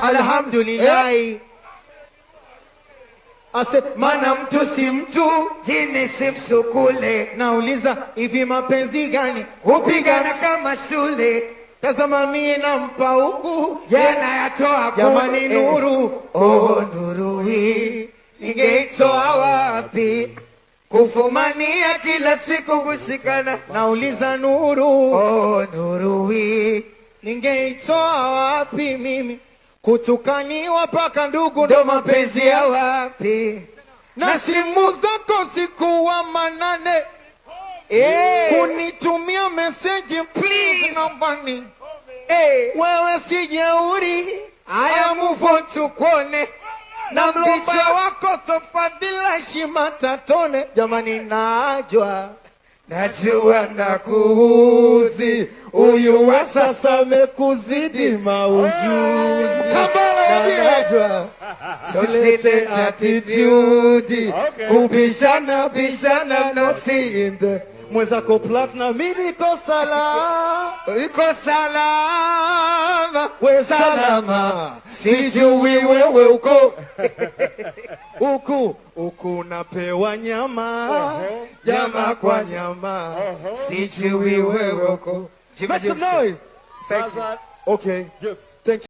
alhamdulillah. Ase mana mtu si mtu, jini si msukule. Nauliza hivi mapenzi gani kupigana kama shule? Tazama mie nampa huku, jana yatoa jamani nuru. Oh nuru hii ningeitoa wapi? Kufumania kila siku kushikana. Nauliza nuru, oh nuru hii ningeitoa wapi mimi? Kutukaniwa paka ndugu ndo mapenzi ya wapi? Na simu zako siku wa manane, kunitumia message please nambani. Wewe si jeuri, aya move on tukuone. Na mlomba wako sofadila shimata tone. Jamani najua nakuuzi, uyu wa sasa mekuzidi maujuzi. Najua solete attitude, kubishana bishana noti inde. Mwenzako Platinum niko salama, iko salama, we salama, sijui wewe uko uku napewa nyama, nyama kwa nyama, sijui wewe uko. Make some noise. Okay. Thank you.